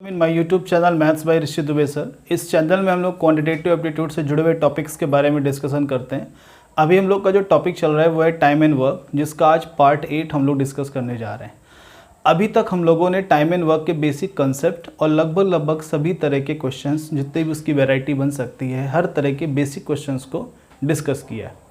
In my YouTube channel maths by Rishi Dubey sir. इस channel में हम लोग क्वांटिटेटिव एप्टीट्यूड से जुड़े हुए टॉपिक्स के बारे में डिस्कशन करते हैं। अभी हम लोग का जो टॉपिक चल रहा है वो है टाइम एंड वर्क, जिसका आज पार्ट 8 हम लोग डिस्कस करने जा रहे हैं। अभी तक हम लोगों ने टाइम एंड वर्क के बेसिक कंसेप्ट और लगभग सभी तरह के क्वेश्चंस, जितने भी उसकी वैरायटी बन सकती है, हर तरह के बेसिक क्वेश्चंस को डिस्कस किया है।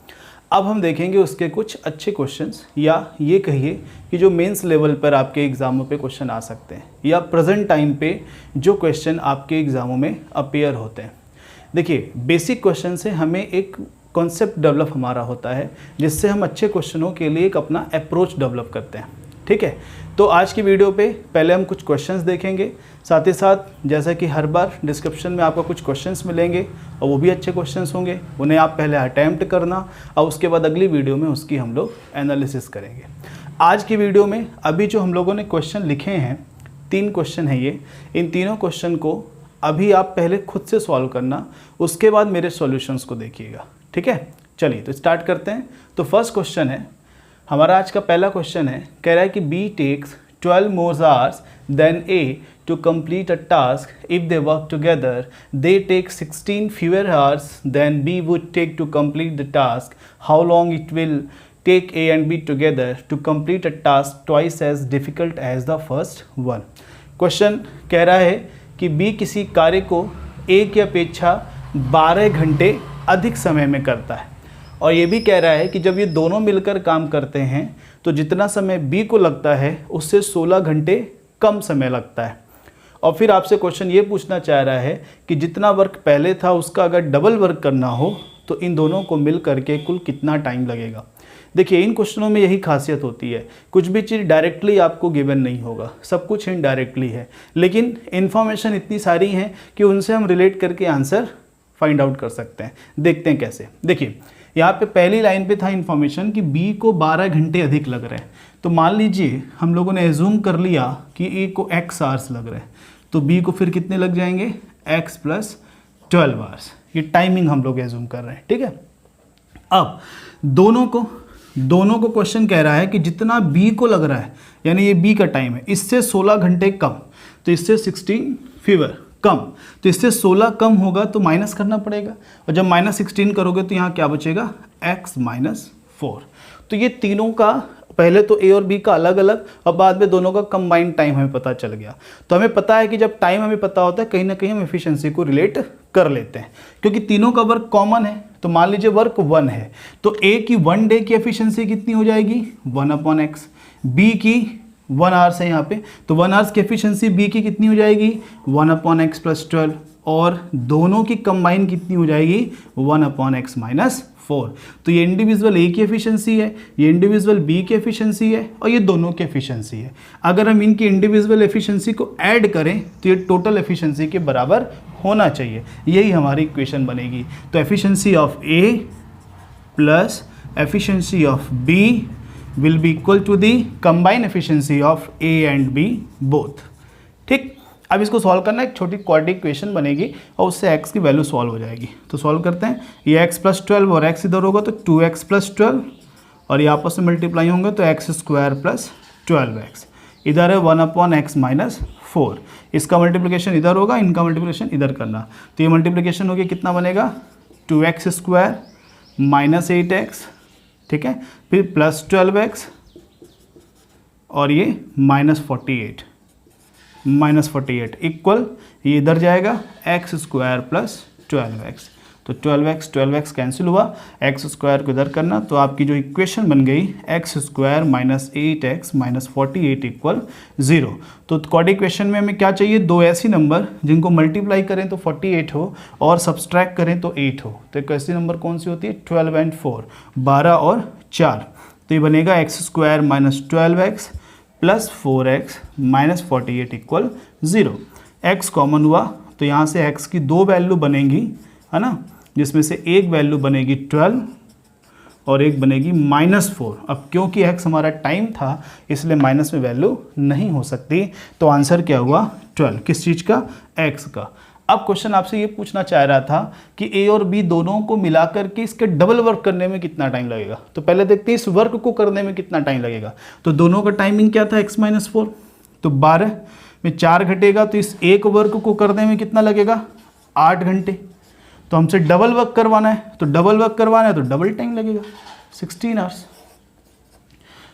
अब हम देखेंगे उसके कुछ अच्छे क्वेश्चंस, या ये कहिए कि जो मेंस लेवल पर आपके एग्ज़ामों पे क्वेश्चन आ सकते हैं, या प्रेजेंट टाइम पे जो क्वेश्चन आपके एग्ज़ामों में अपीयर होते हैं। देखिए, बेसिक क्वेश्चन से हमें एक कॉन्सेप्ट डेवलप हमारा होता है, जिससे हम अच्छे क्वेश्चनों के लिए एक अपना अप्रोच डेवलप करते हैं। ठीक है, तो आज की वीडियो पे पहले हम कुछ क्वेश्चंस देखेंगे, साथ ही साथ जैसा कि हर बार डिस्क्रिप्शन में आपको कुछ क्वेश्चंस मिलेंगे और वो भी अच्छे क्वेश्चंस होंगे, उन्हें आप पहले अटैम्प्ट करना और उसके बाद अगली वीडियो में उसकी हम लोग एनालिसिस करेंगे। आज की वीडियो में अभी जो हम लोगों ने क्वेश्चन लिखे हैं, 3 क्वेश्चन हैं ये। इन तीनों क्वेश्चन को अभी आप पहले खुद से सॉल्व करना, उसके बाद मेरे सॉल्यूशंस को देखिएगा। ठीक है, चलिए तो स्टार्ट करते हैं। तो फर्स्ट क्वेश्चन है हमारा, आज का पहला क्वेश्चन है, कह रहा है कि B takes 12 more hours than A to complete a task. If they work together, they take 16 fewer hours than B would take to complete the task. How long it will take A and B together to complete a task twice as difficult as the first one? Question कह रहा है कि B किसी कार्य को A की अपेक्षा 12 घंटे अधिक समय में करता है, और ये भी कह रहा है कि जब ये दोनों मिलकर काम करते हैं तो जितना समय B को लगता है उससे 16 घंटे कम समय लगता है। और फिर आपसे क्वेश्चन ये पूछना चाह रहा है कि जितना वर्क पहले था उसका अगर डबल वर्क करना हो तो इन दोनों को मिल करके कुल कितना टाइम लगेगा। देखिए, इन क्वेश्चनों में यही खासियत होती है, कुछ भी चीज़ डायरेक्टली आपको गिवन नहीं होगा, सब कुछ इनडायरेक्टली है, लेकिन इन्फॉर्मेशन इतनी सारी है कि उनसे हम रिलेट करके आंसर फाइंड आउट कर सकते हैं। देखते हैं कैसे। देखिए, यहाँ पे पहली लाइन पे था इन्फॉर्मेशन कि B को 12 घंटे अधिक लग रहे हैं। तो मान लीजिए हम लोगों ने एज्यूम कर लिया कि A को x आवर्स लग रहे हैं, तो B को फिर कितने लग जाएंगे, x + 12 आवर्स। ये टाइमिंग हम लोग एज्यूम कर रहे हैं। ठीक है, अब दोनों को क्वेश्चन कह रहा है कि जितना B को लग रहा है, यानी ये B का टाइम है, इससे 16 घंटे कम, तो इससे 16 फीवर कम, तो इससे 16 कम होगा तो माइनस करना पड़ेगा, और जब -16 करोगे तो यहाँ क्या बचेगा, x - 4। तो ये तीनों का पहले तो A और B का अलग अलग और बाद में दोनों का कंबाइंड टाइम हमें पता चल गया। तो हमें पता है कि जब टाइम हमें पता होता है, कहीं ना कहीं हम एफिशिएंसी को रिलेट कर लेते हैं, क्योंकि तीनों का वर्क कॉमन है। तो मान लीजिए वर्क 1 है, तो A की 1 डे की एफिशिएंसी कितनी हो जाएगी, 1/x। B की 1 आवर्स है यहाँ पे, तो 1 आवर्स की एफिशिएंसी B की कितनी हो जाएगी, 1/x + 12, और दोनों की कंबाइन कितनी हो जाएगी, 1/x - 4। तो ये इंडिविजुअल A की एफिशिएंसी है, ये इंडिविजुअल B की एफिशिएंसी है, और ये दोनों की एफिशिएंसी है। अगर हम इनकी इंडिविजुअल एफिशिएंसी को ऐड करें तो ये टोटल एफिशिएंसी के बराबर होना चाहिए, यही हमारी इक्वेशन बनेगी। तो efficiency of A plus efficiency of B will be equal to the combined efficiency of A and B both। ठीक, अब इसको सॉल्व करना, एक छोटी क्वाड्रेटिक इक्वेशन बनेगी और उससे x की वैल्यू सॉल्व हो जाएगी। तो सॉल्व करते हैं, ये x + 12 और x इधर होगा तो 2x + 12, और ये आपस में मल्टीप्लाई होंगे तो x² + 12x। इधर है 1/x - 4, इसका मल्टीप्लिकेशन इधर होगा, इनका मल्टीप्लिकेशन इधर करना, तो ये मल्टीप्लिकेशन होगी, कितना बनेगा, 2x² - 8x, ठीक है, फिर +12x, और ये -48 इक्वल, ये इधर जाएगा x² + 12x। तो 12x कैंसिल हुआ, x² को इधर करना, तो आपकी जो इक्वेशन बन गई x² - 8x - 48 = 0। तो क्वाड्रेटिक इक्वेशन में हमें क्या चाहिए, दो ऐसी नंबर जिनको मल्टीप्लाई करें तो 48 हो और सब्सट्रैक्ट करें तो 8 हो। तो एक ऐसी नंबर कौन सी होती है, 12 and 4, 12 और 4। तो ये बनेगा x² - 12x + 4x - 48 = 0। x common हुआ तो यहाँ से x की 2 वैल्यू बनेंगी, है ना, जिसमें से एक वैल्यू बनेगी 12 और एक बनेगी -4। अब क्योंकि x हमारा टाइम था इसलिए माइनस में वैल्यू नहीं हो सकती, तो आंसर क्या हुआ, 12। किस चीज़ का, x का। अब क्वेश्चन आपसे ये पूछना चाह रहा था कि A और B दोनों को मिलाकर के इसके डबल वर्क करने में कितना टाइम लगेगा। तो पहले देखते हैं इस वर्क को करने में कितना टाइम लगेगा। तो दोनों का टाइमिंग क्या था, x - 4, तो 12 में 4 घटेगा तो इस एक वर्क को करने में कितना लगेगा, 8 घंटे। तो हमसे डबल वर्क करवाना है, तो डबल वर्क करवाना है तो डबल टाइम लगेगा, 16 आवर्स।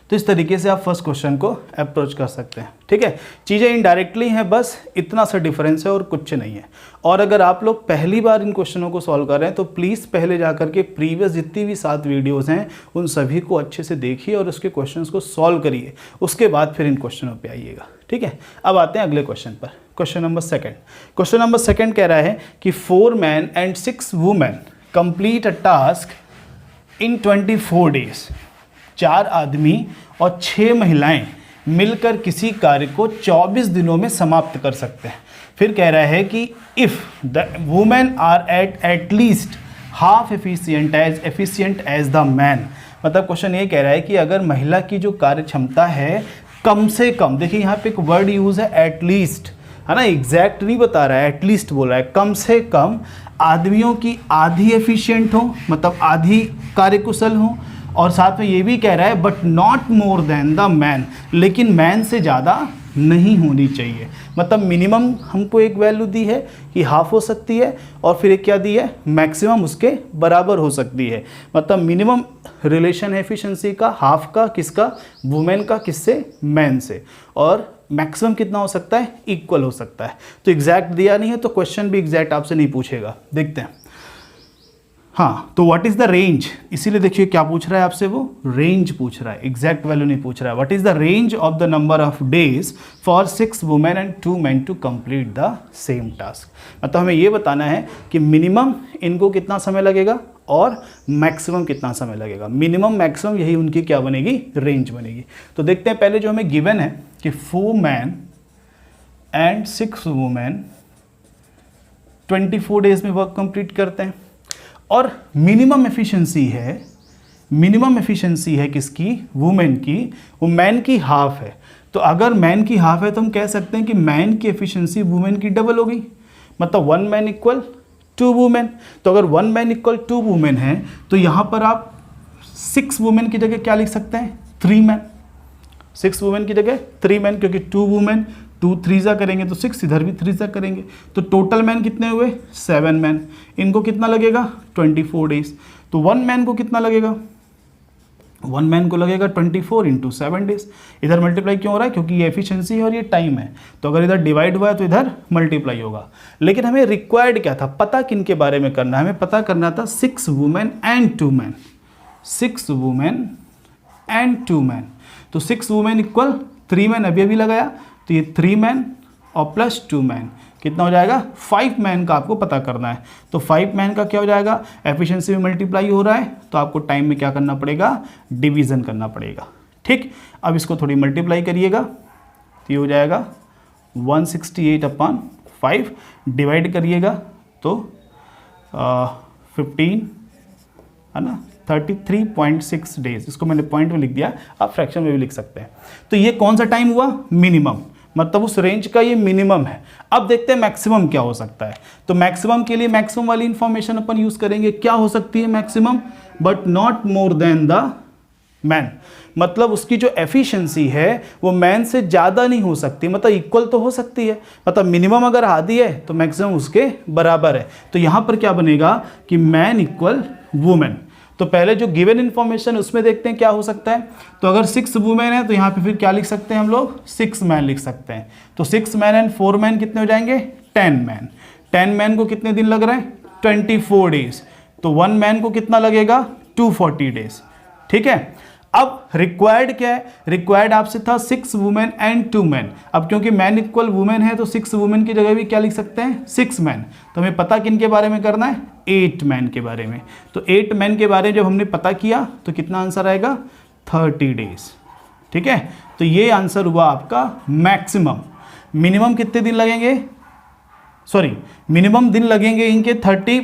तो इस तरीके से आप फर्स्ट क्वेश्चन को अप्रोच कर सकते हैं। ठीक है, चीज़ें इनडायरेक्टली हैं, बस इतना सा डिफरेंस है और कुछ नहीं है। और अगर आप लोग पहली बार इन क्वेश्चनों को सॉल्व कर रहे हैं तो प्लीज़ पहले जाकर के प्रीवियस जितनी भी 7 वीडियोस हैं उन सभी को अच्छे से देखिए और उसके क्वेश्चंस को सॉल्व करिए, उसके बाद फिर इन क्वेश्चनों पे आइएगा। ठीक है, अब आते हैं अगले क्वेश्चन पर। Question number second. Question number second कह रहा है कि 4 men and 6 women complete a task in 24 days। 4 आदमी और 6 महिलाएं मिलकर किसी कार्य को 24 दिनों में समाप्त कर सकते हैं। फिर कह रहा है कि if the women are at least half efficient as the man. मतलब क्वेश्चन ये कह रहा है कि अगर महिला की जो कार्य क्षमता है कम से कम, देखिए यहाँ पे एक वर्ड यूज़ है एट लीस्ट, है ना, एग्जैक्ट नहीं बता रहा है, एटलीस्ट बोल रहा है, कम से कम आदमियों की आधी एफिशिएंट हो, मतलब आधी कार्यकुशल हो, और साथ में ये भी कह रहा है but not more than the man, लेकिन मैन से ज़्यादा नहीं होनी चाहिए। मतलब मिनिमम हमको एक वैल्यू दी है कि हाफ हो सकती है, और फिर एक क्या दी है, मैक्सिमम उसके बराबर हो सकती है। मतलब मिनिमम रिलेशन है एफिशिएंसी का हाफ का किसका, वुमेन का, किससे, मैन से, और मैक्सिमम कितना हो सकता है, इक्वल हो सकता है। तो एग्जैक्ट दिया नहीं है तो क्वेश्चन भी एग्जैक्ट आपसे नहीं पूछेगा। देखते हैं। हाँ, तो व्हाट इज़ द रेंज, इसीलिए देखिए क्या पूछ रहा है आपसे, वो रेंज पूछ रहा है, एग्जैक्ट वैल्यू नहीं पूछ रहा है। What is the range of the number of days for 6 women and 2 men to complete the same task. मतलब हमें ये बताना है कि मिनिमम इनको कितना समय लगेगा और मैक्सिमम कितना समय लगेगा। मिनिमम मैक्सिमम यही उनकी क्या बनेगी, रेंज बनेगी। तो देखते हैं पहले जो हमें गिवन है कि 4 men एंड 6 women 24 डेज में वर्क कंप्लीट करते हैं, और मिनिमम एफिशिएंसी है किसकी, वुमेन की, वो मैन की हाफ है। तो अगर मैन की हाफ है तो हम कह सकते हैं कि मैन की एफिशिएंसी वुमेन की डबल होगी, मतलब 1 man इक्वल 2 women। तो अगर 1 man इक्वल 2 women है तो यहाँ पर आप 6 women की जगह क्या लिख सकते हैं, 3 men। 6 women की जगह 3 men, क्योंकि 2 women 2 3 करेंगे तो 6, इधर भी 3 करेंगे, तो टोटल मैन कितने हुए, 7 men। इनको कितना लगेगा, 24 डेज। तो 1 man को कितना लगेगा, 1 man को लगेगा 24 × 7 days। इधर मल्टीप्लाई क्यों हो रहा है, क्योंकि ये एफिशिएंसी है और ये टाइम है, तो अगर इधर डिवाइड हुआ है तो इधर मल्टीप्लाई होगा। लेकिन हमें रिक्वायर्ड क्या था, पता किन के बारे में करना है, हमें पता करना था 6 women and 2 men। 6 women and 2 men, तो 6 women इक्वल 3 men अभी लगाया, तो ये 3 men और प्लस 2 men कितना हो जाएगा, 5 man का आपको पता करना है। तो 5 man का क्या हो जाएगा, एफिशिएंसी में मल्टीप्लाई हो रहा है तो आपको टाइम में क्या करना पड़ेगा, डिवीज़न करना पड़ेगा। ठीक, अब इसको थोड़ी मल्टीप्लाई करिएगा तो ये हो जाएगा 168/5, डिवाइड करिएगा तो 15 है ना, 33.6 डेज। इसको मैंने पॉइंट में लिख दिया, आप फ्रैक्शन में भी लिख सकते हैं। तो ये कौन सा टाइम हुआ, मिनिमम, मतलब उस रेंज का ये मिनिमम है। अब देखते हैं मैक्सिमम क्या हो सकता है। तो मैक्सिमम के लिए मैक्सिमम वाली इंफॉर्मेशन अपन यूज करेंगे। क्या हो सकती है maximum, but not more than the man. मतलब उसकी जो एफिशिएंसी है वो मैन से ज़्यादा नहीं हो सकती, मतलब इक्वल तो हो सकती है। मतलब मिनिमम अगर आधी है तो मैक्सिमम उसके बराबर है। तो यहाँ पर क्या बनेगा कि मैन इक्वल वुमेन। तो पहले जो गिवन इन्फॉर्मेशन उसमें देखते हैं क्या हो सकता है। तो अगर 6 वुमेन है तो यहाँ पे फिर क्या लिख सकते हैं हम लोग, 6 मैन लिख सकते हैं। तो 6 मैन एंड 4 मैन कितने हो जाएंगे, 10 मैन। 10 मैन को कितने दिन लग रहे हैं, 24 डेज। तो 1 मैन को कितना लगेगा, 240 डेज। ठीक है, अब रिक्वायर्ड क्या है, रिक्वायर्ड आपसे था 6 वुमेन एंड 2 मैन। अब क्योंकि मैन इक्वल वुमेन है तो 6 वुमेन की जगह भी क्या लिख सकते हैं, 6 मैन। तो हमें पता किन के बारे में करना है, 8 मैन के बारे में। तो 8 मैन के बारे में जब हमने पता किया तो कितना आंसर आएगा, 30 डेज। ठीक है, तो ये आंसर हुआ आपका मैक्सिमम। मिनिमम कितने दिन लगेंगे, सॉरी मिनिमम दिन लगेंगे इनके 30,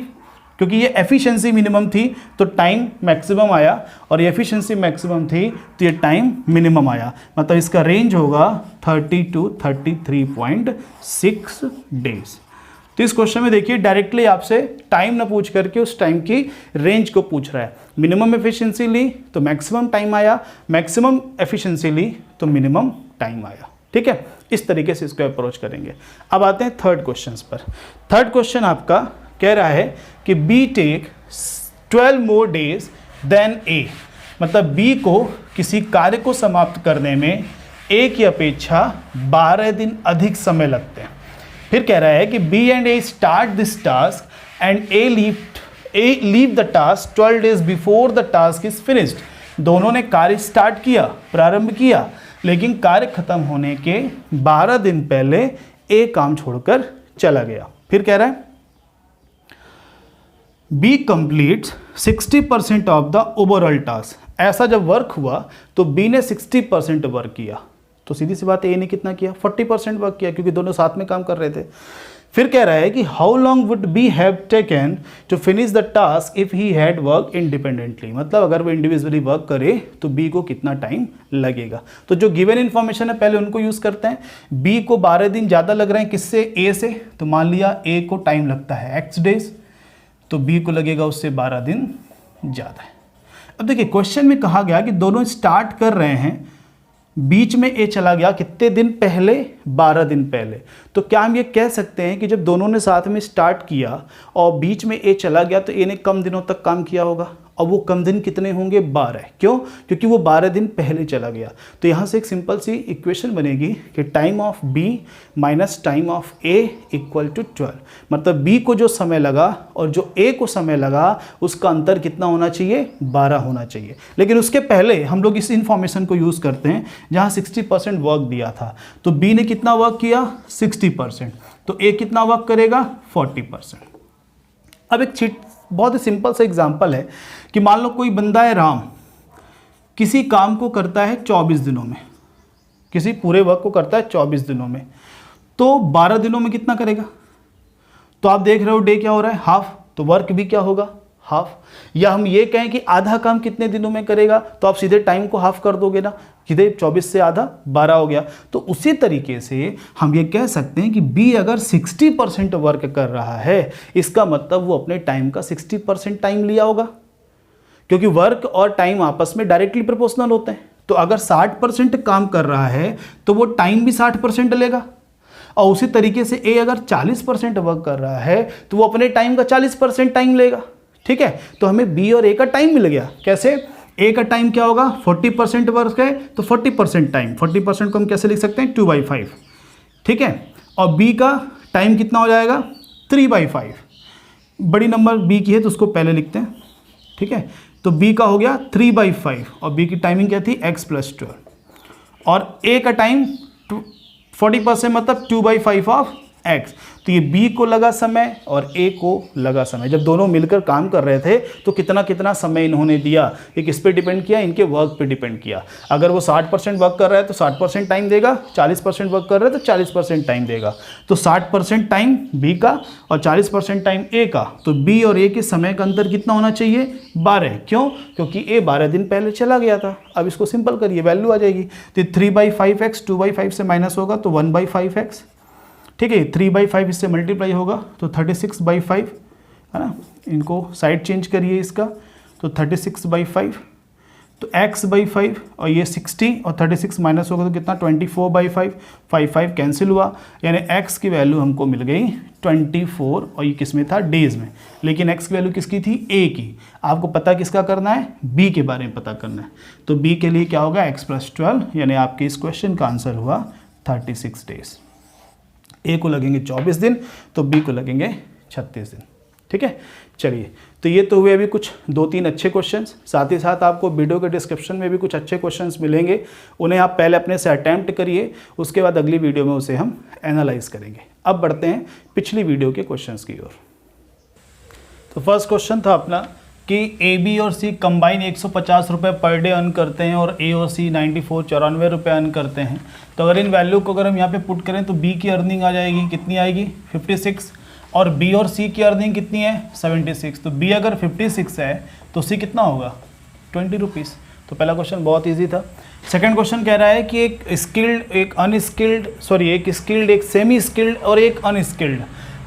क्योंकि ये एफिशिएंसी मिनिमम थी तो टाइम मैक्सिमम आया, और ये एफिशिएंसी मैक्सिमम थी तो ये टाइम मिनिमम आया। मतलब इसका रेंज होगा 30 to 33.6 डेज। तो इस क्वेश्चन में देखिए डायरेक्टली आपसे टाइम ना पूछ करके उस टाइम की रेंज को पूछ रहा है। मिनिमम एफिशिएंसी ली तो मैक्सिमम टाइम आया, मैक्सिमम एफिशिएंसी ली तो मिनिमम टाइम आया। ठीक है, इस तरीके से इसको अप्रोच करेंगे। अब आते हैं थर्ड क्वेश्चन पर। थर्ड क्वेश्चन आपका कह रहा है कि B take 12 more days than A, मतलब बी को किसी कार्य को समाप्त करने में ए की अपेक्षा 12 दिन अधिक समय लगते हैं। फिर कह रहा है कि B and A start this task and A leave the task 12 days before the task is finished. दोनों ने कार्य स्टार्ट किया, प्रारंभ किया, लेकिन कार्य खत्म होने के 12 दिन पहले ए काम छोड़कर चला गया। फिर कह रहा है B completes 60% of the overall task. ऐसा जब वर्क हुआ तो बी ने 60% वर्क किया, तो सीधी सी बात है ए ने कितना किया, 40% वर्क किया, क्योंकि दोनों साथ में काम कर रहे थे। फिर कह रहा है कि how long would B have taken to finish the task if he had work independently, मतलब अगर वो इंडिविजुअली वर्क करे तो बी को कितना टाइम लगेगा। तो जो गिवन इन्फॉर्मेशन है पहले उनको यूज करते हैं। बी को 12 दिन ज़्यादा लग रहे हैं किससे, ए से, तो मान लिया ए को टाइम लगता है एक्स डेज, तो बी को लगेगा उससे 12 दिन ज़्यादा है। अब देखिए क्वेश्चन में कहा गया कि दोनों स्टार्ट कर रहे हैं, बीच में ए चला गया कितने दिन पहले, 12 दिन पहले। तो क्या हम ये कह सकते हैं कि जब दोनों ने साथ में स्टार्ट किया और बीच में ए चला गया तो ए ने कम दिनों तक काम किया होगा, और वो कम दिन कितने होंगे, 12। क्यों, क्योंकि वो 12 दिन पहले चला गया। तो यहाँ से एक सिंपल सी इक्वेशन बनेगी कि time of B minus time of A equal to 12, मतलब बी को जो समय लगा और जो ए को समय लगा उसका अंतर कितना होना चाहिए, 12 होना चाहिए। लेकिन उसके पहले हम लोग इस इंफॉर्मेशन को यूज़ करते हैं जहाँ 60% वर्क दिया था, तो बी ने कितना वर्क किया, 60%, तो ए कितना वर्क करेगा, 40%। अब एक बहुत ही सिंपल सा एग्जांपल है कि मान लो कोई बंदा है राम, किसी काम को करता है 24 दिनों में, किसी पूरे वर्क को करता है 24 दिनों में, तो 12 दिनों में कितना करेगा। तो आप देख रहे हो डे क्या हो रहा है, हाफ, तो वर्क भी क्या होगा, हाफ। या हम ये कहें कि आधा काम कितने दिनों में करेगा, तो आप सीधे टाइम को हाफ कर दोगे ना, सीधे 24 से आधा 12 हो गया। तो उसी तरीके से हम ये कह सकते हैं कि बी अगर 60% वर्क कर रहा है, इसका मतलब वो अपने टाइम का 60% टाइम लिया होगा, क्योंकि वर्क और टाइम आपस में डायरेक्टली प्रोपोर्शनल होते हैं। तो अगर 60% काम कर रहा है तो वो टाइम भी 60% लेगा, और उसी तरीके से ए अगर 40% वर्क कर रहा है तो वो अपने टाइम का 40% टाइम लेगा। ठीक है, तो हमें बी और ए का टाइम मिल गया। कैसे, ए का टाइम क्या होगा, 40% वर्क है तो 40% टाइम, 40% को हम कैसे लिख सकते हैं, 2/5। ठीक है, और बी का टाइम कितना हो जाएगा, 3/5। बड़ी नंबर बी की है तो उसको पहले लिखते हैं। ठीक है, तो बी का हो गया 3/5 और बी की टाइमिंग क्या थी, x + 12, और ए का टाइम 40% मतलब 2/5 ऑफ x। तो ये b को लगा समय और a को लगा समय। जब दोनों मिलकर काम कर रहे थे तो कितना कितना समय इन्होंने दिया, ये किस पे डिपेंड किया, इनके वर्क पे डिपेंड किया। अगर वो 60% वर्क कर रहा है तो 60% टाइम देगा, 40% वर्क कर रहा है तो 40% टाइम देगा। तो 60% टाइम b का और 40% टाइम a का, तो b और a के समय का अंतर कितना होना चाहिए, 12। क्यों, क्योंकि a 12 दिन पहले चला गया था। अब इसको सिंपल करिए, वैल्यू आ जाएगी, तो 3/5x 2/5 से माइनस होगा तो 1/5x। ठीक है, 3/5 इससे मल्टीप्लाई होगा तो 36/5 है ना, इनको साइड चेंज करिए इसका, तो 36/5, तो x/5 और ये 60 और 36 माइनस होगा तो कितना, 24/5, 5 कैंसिल हुआ, यानी x की वैल्यू हमको मिल गई 24, और ये किस में था, डेज में। लेकिन x की वैल्यू किसकी थी, a की। आपको पता किसका करना है, b के बारे में पता करना है। तो b के लिए क्या होगा, x + 12, यानी आपके इस क्वेश्चन का आंसर हुआ 36 डेज। ए को लगेंगे 24 दिन तो बी को लगेंगे 36 दिन। ठीक है, चलिए, तो ये तो हुए अभी कुछ 2-3 अच्छे क्वेश्चंस। साथ ही साथ आपको वीडियो के डिस्क्रिप्शन में भी कुछ अच्छे क्वेश्चंस मिलेंगे, उन्हें आप पहले अपने से अटैम्प्ट करिए, उसके बाद अगली वीडियो में उसे हम एनालाइज करेंगे। अब बढ़ते हैं पिछली वीडियो के क्वेश्चंस की ओर। तो फर्स्ट क्वेश्चन था अपना कि ए बी और सी कंबाइन 150 रुपये पर डे अर्न करते हैं और ए और सी 94 रुपये अर्न करते हैं। तो अगर इन वैल्यू को अगर हम यहाँ पे पुट करें तो बी की अर्निंग आ जाएगी, कितनी आएगी, 56, और बी और सी की अर्निंग कितनी है, 76। तो बी अगर 56 है तो सी कितना होगा, 20 रुपीज़। तो पहला क्वेश्चन बहुत ईजी था। सेकंड क्वेश्चन कह रहा है कि एक स्किल्ड, एक सेमी स्किल्ड और एक अनस्किल्ड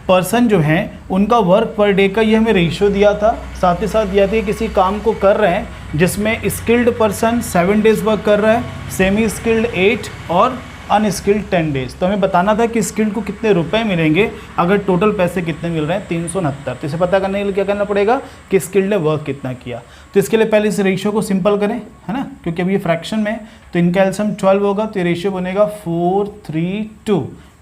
पर्सन जो हैं उनका वर्क पर डे का ये हमें रेशियो दिया था। साथ ही साथ दिया था किसी काम को कर रहे हैं जिसमें स्किल्ड पर्सन 7 डेज वर्क कर रहा है, सेमी स्किल्ड 8 और अनस्किल्ड 10 डेज। तो हमें बताना था कि स्किल्ड को कितने रुपए मिलेंगे अगर टोटल पैसे कितने मिल रहे हैं 369। तो इसे पता करने के लिए क्या करना पड़ेगा कि स्किल्ड ने वर्क कितना किया। तो इसके लिए पहले इस रेशियो को सिंपल करें, है ना, क्योंकि अभी ये फ्रैक्शन में तो इनका एलसीएम 12 होगा, तो ये रेशियो बनेगा 4:3:2।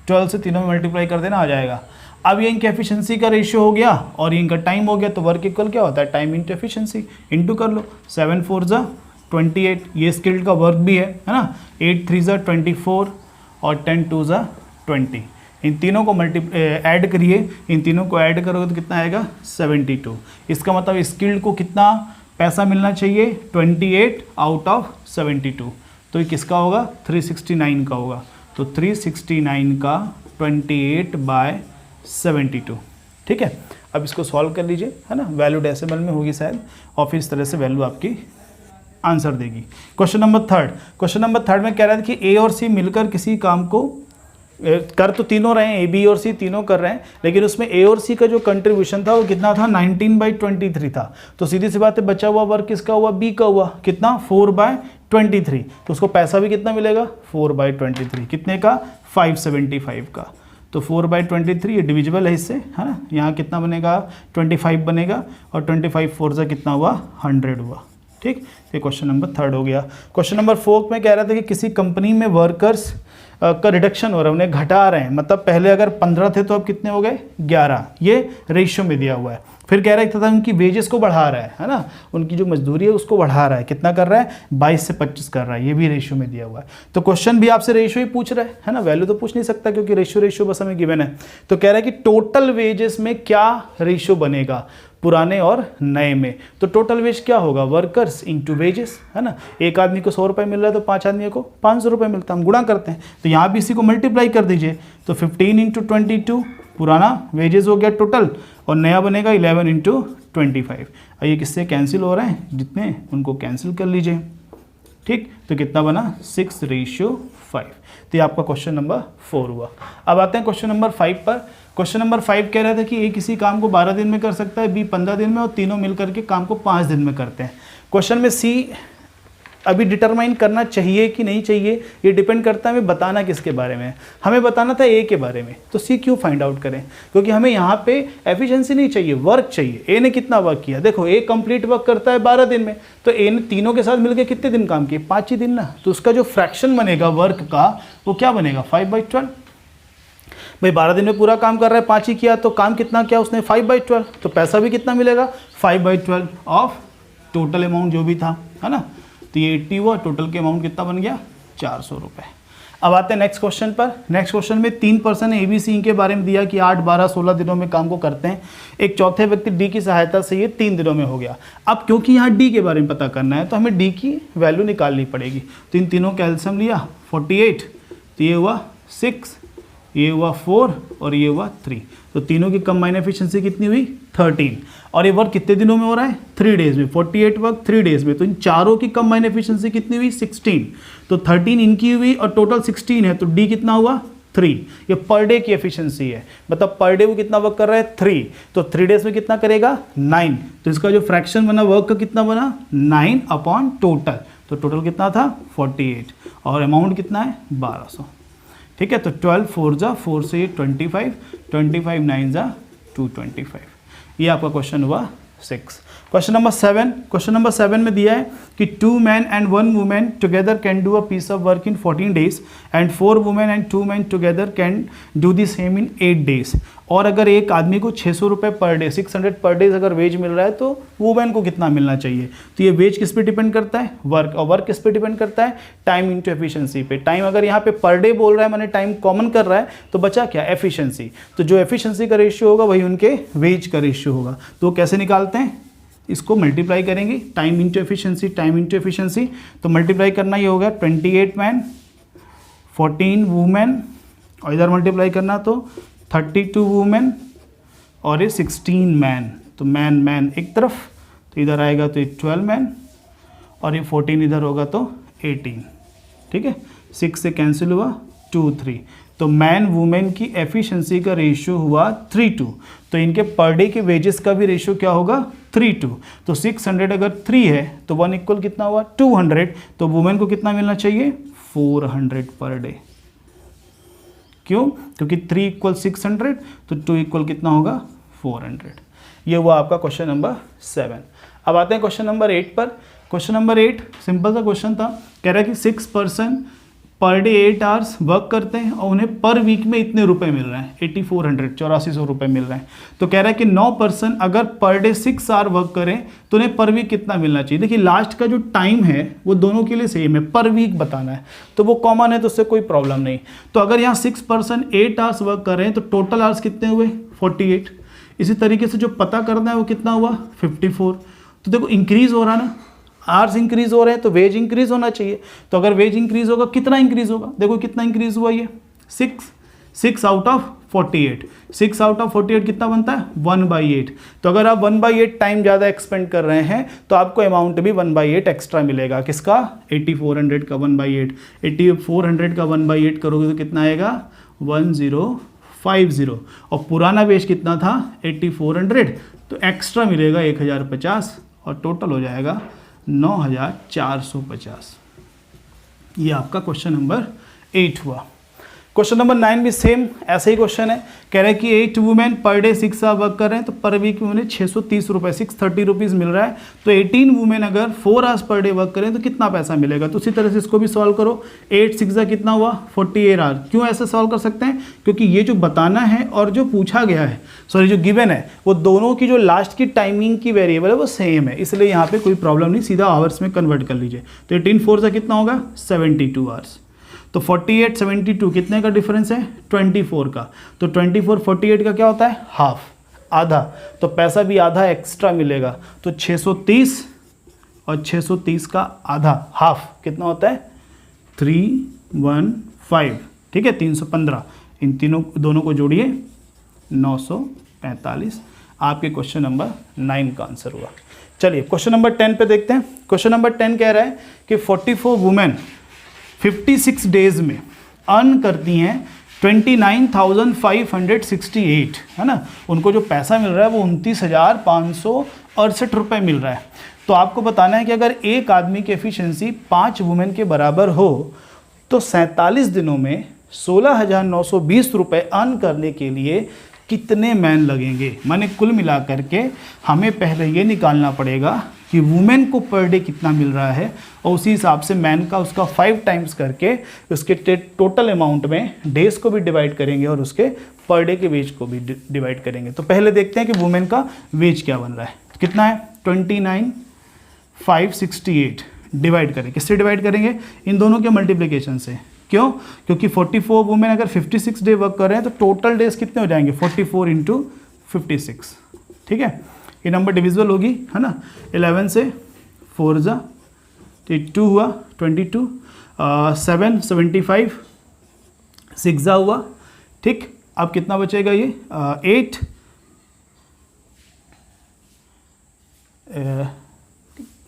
12 से तीनों में मल्टीप्लाई कर देना, आ जाएगा। अब ये इनकी एफिशिएंसी का रेशियो हो गया और ये इनका टाइम हो गया, तो वर्क इक्वल क्या होता है, टाइम इंटू एफिशिएंसी, इंटू कर लो। 7 4 ज़ा 28, ये स्किल्ड का वर्क भी है ना। 8 3 ज़ा 24 और 10 2 ज़ा 20। इन तीनों को ऐड करिए, इन तीनों को ऐड करोगे तो कितना आएगा 72। इसका मतलब स्किल्ड को कितना पैसा मिलना चाहिए 28 आउट ऑफ 72। तो ये किसका होगा 369 का होगा। तो 369 का 28/72, ठीक है। अब इसको सॉल्व कर लीजिए, है ना, वैल्यू डेसिमल में होगी शायद, और फिर इस तरह से वैल्यू आपकी आंसर देगी। क्वेश्चन नंबर थर्ड में कह रहा था कि ए और सी मिलकर किसी काम को कर तो तीनों रहे हैं, ए बी और सी तीनों कर रहे हैं, लेकिन उसमें ए और सी का जो कंट्रीब्यूशन था वो कितना था 19/23 था। तो सीधी सी बात है बचा हुआ वर्क किसका हुआ, बी का हुआ, कितना 4/23। तो उसको पैसा भी कितना मिलेगा 4/23, कितने का 575 का। तो 4/23 ये डिविजिबल है इससे, है ना, यहाँ कितना बनेगा 25 बनेगा, और 25 4 ज़ा कितना हुआ 100 हुआ, ठीक। ये क्वेश्चन नंबर थर्ड हो गया। क्वेश्चन नंबर 4 में कह रहा था कि किसी कंपनी में वर्कर्स का रिडक्शन हो रहा है, उन्हें घटा रहे हैं, मतलब पहले अगर 15 थे तो अब कितने हो गए 11, ये रेशियो में दिया हुआ है। फिर कह रहा था उनकी वेजेस को बढ़ा रहा है ना, उनकी जो मजदूरी है उसको बढ़ा रहा है, कितना कर रहा है 22 से 25 कर रहा है, ये भी रेशियो में दिया हुआ है। तो क्वेश्चन भी आपसे रेशियो ही पूछ रहा है ना, वैल्यू तो पूछ नहीं सकता क्योंकि रेशियो बस हमें गिवन है। तो कह रहा है कि टोटल वेजेस में क्या रेशियो बनेगा पुराने और नए में। तो टोटल वेज क्या होगा, वर्कर्स इंटू वेजेस, है ना। एक आदमी को 100 रुपये मिल रहा है तो 5 आदमियों को 500 रुपये मिलता है, हम गुणा करते हैं। तो यहाँ भी इसी को मल्टीप्लाई कर दीजिए, तो 15 × 22 पुराना वेजेस हो गया टोटल, और नया बनेगा 11 × 25। और ये किससे कैंसिल हो रहे हैं, जितने उनको कैंसिल कर लीजिए, ठीक। तो कितना बना 6:5। तो ये आपका क्वेश्चन नंबर 4 हुआ। अब आते हैं क्वेश्चन नंबर 5 पर। क्वेश्चन नंबर 5 कह रहा था कि ए किसी काम को 12 दिन में कर सकता है, बी 15 दिन में, और तीनों मिलकर के काम को 5 दिन में करते हैं। क्वेश्चन में सी अभी डिटरमाइन करना चाहिए कि नहीं चाहिए, ये डिपेंड करता है हमें बताना किसके बारे में। हमें बताना था ए के बारे में, तो सी क्यों फाइंड आउट करें, क्योंकि हमें यहाँ पे एफिशिएंसी नहीं चाहिए, वर्क चाहिए। ए ने कितना वर्क किया, देखो ए कंप्लीट वर्क करता है 12 दिन में, तो ए ने तीनों के साथ मिलकर कितने दिन काम किए 5 ही दिन ना। तो उसका जो फ्रैक्शन बनेगा वर्क का वो क्या बनेगा 5/12। भाई 12 दिन में पूरा काम कर रहा है, 5 ही किया, तो काम कितना किया उसने 5/12, तो पैसा भी कितना मिलेगा 5/12 ऑफ टोटल अमाउंट जो भी था, है ना। तो ये 80 हुआ, टोटल के अमाउंट कितना बन गया 400 रुपये। अब आते हैं नेक्स्ट क्वेश्चन पर। नेक्स्ट क्वेश्चन में 3 पर्सन ए बी सी के बारे में दिया कि 8 12 16 दिनों में काम को करते हैं। एक चौथे व्यक्ति डी की सहायता से ये 3 दिनों में हो गया। अब क्योंकि यहाँ डी के बारे में पता करना है तो हमें डी की वैल्यू निकालनी पड़ेगी। तो इन तीनों का एलसीएम लिया 48, तो ये हुआ 6, ये हुआ 4 और ये हुआ 3। तो तीनों की कंबाइन एफिशिएंसी कितनी हुई 13। और ये वर्क कितने दिनों में हो रहा है 3 डेज में, 48 वर्क 3 डेज में। तो इन चारों की कंबाइन एफिशिएंसी कितनी हुई 16। तो 13 इनकी हुई और टोटल 16 है, तो डी कितना हुआ 3। ये पर डे की एफिशिएंसी है, मतलब पर डे वो कितना वर्क कर रहा है 3। तो 3 डेज में कितना करेगा 9। तो इसका जो फ्रैक्शन बना वर्क का कितना बना 9 अपॉन टोटल। तो टोटल कितना था 48 और अमाउंट कितना है 1200। ठीक है, तो 12 4 ज़ा 4 से 25, 25 9 ज़ा 225। ये आपका क्वेश्चन हुआ 6। क्वेश्चन नंबर 7 में दिया है कि 2 men and 1 woman together can do a piece of work in 14 days and 4 women and 2 men together can do the same in 8 days। और अगर एक आदमी को 600 रुपये पर डे 600 पर डे अगर वेज मिल रहा है तो वुमेन को कितना मिलना चाहिए। तो ये वेज किस पे डिपेंड करता है वर्क, और वर्क किस पे डिपेंड करता है टाइम इंटू एफिशिएंसी पे। टाइम अगर यहाँ पे पर डे बोल रहा है, माने टाइम कॉमन कर रहा है, तो बचा क्या एफिशिएंसी। तो जो एफिशिएंसी का रेशियो होगा वही उनके वेज का रेशियो होगा। तो कैसे निकालते हैं, इसको मल्टीप्लाई करेंगे time into efficiency, time into efficiency. तो मल्टीप्लाई करना ये होगा 28 मैन 14 वुमेन, और इधर मल्टीप्लाई करना तो 32 वुमेन और ये 16 मैन। तो मैन एक तरफ, तो इधर आएगा तो ये 12 मैन और ये 14 इधर होगा तो 18। ठीक है, 6 से कैंसिल हुआ 2 3। तो मैन वुमेन की एफिशिएंसी का रेशियो हुआ 3:2। तो इनके पर डे के वेजेस का भी रेशियो क्या होगा 3:2। तो 600 अगर 3 है तो 1 इक्वल कितना हुआ 200। तो वुमेन को कितना मिलना चाहिए 400 पर डे। क्यों? क्योंकि 3 इक्वल 600, तो 2 इक्वल कितना होगा 400। ये हुआ आपका क्वेश्चन नंबर 7। अब आते हैं क्वेश्चन नंबर 8 पर। क्वेश्चन नंबर 8 सिंपल सा क्वेश्चन था, कह रहा है कि 6 person per day 8 hours work करते हैं और उन्हें पर वीक में इतने रुपए मिल रहे हैं, 8400 8400 रुपये मिल रहे हैं। तो कह रहा है कि 9 पर्सन अगर पर डे 6 आवर वर्क करें तो उन्हें पर वीक कितना मिलना चाहिए। देखिए लास्ट का जो टाइम है वो दोनों के लिए सेम है, पर वीक बताना है, तो वो कॉमन है, तो उससे कोई प्रॉब्लम नहीं। तो अगर यहाँ 6 पर्सन 8 आवर्स वर्क कर रहे हैं तो टोटल आवर्स कितने हुए 48। इसी तरीके से जो पता करना है वो कितना हुआ 54। तो देखो इंक्रीज हो रहा ना, आवर्स इंक्रीज हो रहे हैं तो वेज इंक्रीज होना चाहिए। तो अगर वेज इंक्रीज होगा कितना इंक्रीज होगा, देखो कितना इंक्रीज हुआ ये 6 आउट ऑफ 48। 6 आउट ऑफ 48 कितना बनता है 1/8। तो अगर आप 1/8 टाइम ज़्यादा एक्सपेंड कर रहे हैं तो आपको अमाउंट भी 1/8 एक्स्ट्रा मिलेगा। किसका 8400 का 1/8। 8400 का 1/8 करोगे तो कितना आएगा 1050। और पुराना वेज कितना था 8400, तो एक्स्ट्रा मिलेगा 1050 और टोटल हो जाएगा 9450। ये आपका क्वेश्चन नंबर 8 हुआ। क्वेश्चन नंबर 9 भी सेम ऐसा ही क्वेश्चन है, कह रहे हैं कि 8 women per day 6 our work कर रहे हैं तो पर वीक में उन्हें 630 रुपये 630 रुपीज़ मिल रहा है। तो 18 वुमेन अगर 4 आवर्स पर डे वर्क करें तो कितना पैसा मिलेगा। तो उसी तरह से इसको भी सॉल्व करो। 8 6 कितना हुआ 48 आवर। क्यों ऐसे सॉल्व कर सकते हैं, क्योंकि ये जो बताना है और जो पूछा गया है, सॉरी जो गिवन है, वो दोनों की जो लास्ट की टाइमिंग की वेरिएबल है वो सेम है, इसलिए यहाँ पे कोई प्रॉब्लम नहीं, सीधा आवर्स में कन्वर्ट कर लीजिए। तो 18 4 से कितना होगा 72 आवर्स। तो 48 72 कितने का डिफरेंस है 24 का। तो 24 48 का क्या होता है हाफ, आधा। तो पैसा भी आधा एक्स्ट्रा मिलेगा। तो 630 और 630 का आधा हाफ कितना होता है 315। ठीक है 315, इन दोनों को जोड़िए 945। आपके क्वेश्चन नंबर 9 का आंसर हुआ। चलिए क्वेश्चन नंबर 10 पे देखते हैं। क्वेश्चन नंबर 10 कह रहा है कि 44 वुमेन 56 डेज में अर्न करती हैं 29,568, है ना। उनको जो पैसा मिल रहा है वो 29,568 रुपये मिल रहा है। तो आपको बताना है कि अगर एक आदमी की एफिशिएंसी 5 वुमेन के बराबर हो तो 47 दिनों में 16,920 रुपये अर्न करने के लिए कितने मैन लगेंगे। माने कुल मिला करके हमें पहले ये निकालना पड़ेगा कि वुमेन को पर डे कितना मिल रहा है और उसी हिसाब से मैन का उसका 5 टाइम्स करके उसके टोटल अमाउंट में डेज को भी डिवाइड करेंगे और उसके पर डे के वेज को भी डिवाइड करेंगे। तो पहले देखते हैं कि वुमेन का वेज क्या बन रहा है। कितना है 29,568 डिवाइड करें, किससे डिवाइड करेंगे इन दोनों के मल्टीप्लिकेशन से। क्यों, क्योंकि 44 वुमेन अगर 56 डे वर्क कर रहे हैं तो टोटल डेज कितने हो जाएंगे 44 × 56। ठीक है, ये नंबर डिविजिबल होगी, है ना। 11 से 4 जा 2 हुआ 22, 7 75, 6 जा हुआ। ठीक, अब कितना बचेगा ये 8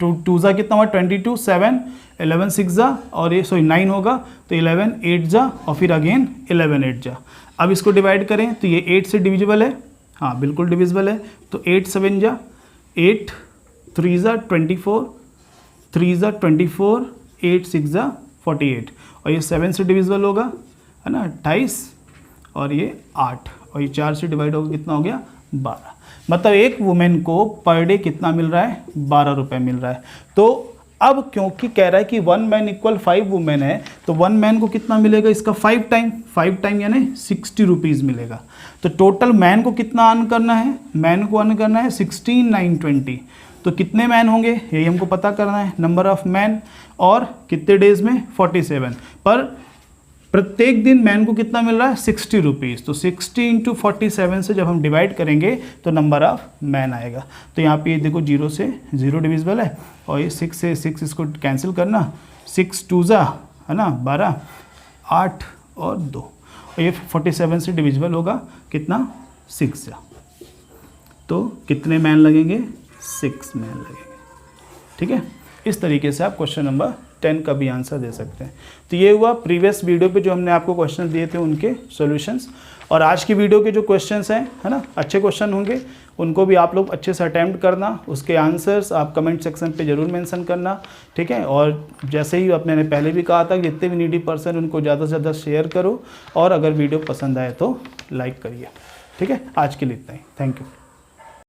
2 जा कितना हुआ 22, 7 11 6 जा और ये 9 होगा तो 11 8 जा और फिर अगेन 11 8 जा। अब इसको डिवाइड करें तो ये 8 से डिविजिबल है, हाँ बिल्कुल डिविजिबल है। तो 8 7 जा 8 3 जा 24, 3 जा 24, 8 6 जा 48 और ये 7 से डिविजिबल होगा, है ना 28 और ये 8 और ये 4 से डिवाइड होगा कितना हो गया 12। मतलब एक वुमेन को पर डे कितना मिल रहा है 12 रुपये मिल रहा है। तो अब क्योंकि कह रहा है कि 1 मैन इक्वल 5 वुमेन है तो 1 मैन को कितना मिलेगा इसका 5 टाइम यानी 60 रुपीज़ मिलेगा। तो टोटल मैन को कितना अर्न करना है, मैन को अर्न करना है 16,920। तो कितने मैन होंगे यही हमको पता करना है, नंबर ऑफ मैन, और कितने डेज में 47। पर प्रत्येक दिन मैन को कितना मिल रहा है 60 रुपीज़। तो 60 × 47 से जब हम डिवाइड करेंगे तो नंबर ऑफ मैन आएगा। तो यहाँ पे ये देखो 0 से 0 डिविजिबल है और ये 6 से 6 इसको कैंसिल करना, 6 2 जा है ना 12, 8 और 2 और ये 47 से डिविजिबल होगा कितना 6 जा। तो कितने मैन लगेंगे 6 मैन लगेंगे। ठीक है, इस तरीके से आप क्वेश्चन नंबर 10 का भी आंसर दे सकते हैं। तो ये हुआ प्रीवियस वीडियो पे जो हमने आपको क्वेश्चन दिए थे उनके सॉल्यूशंस। और आज की वीडियो के जो क्वेश्चंस हैं, है ना, अच्छे क्वेश्चन होंगे, उनको भी आप लोग अच्छे से अटैम्प्ट करना, उसके आंसर्स आप कमेंट सेक्शन पे ज़रूर मेंशन करना, ठीक है। और जैसे ही मैंने पहले भी कहा था, जितने भी नीडी पर्सन उनको ज़्यादा से ज़्यादा शेयर करो, और अगर वीडियो पसंद आए तो लाइक करिए, ठीक है। आज के लिए इतना ही, थैंक यू।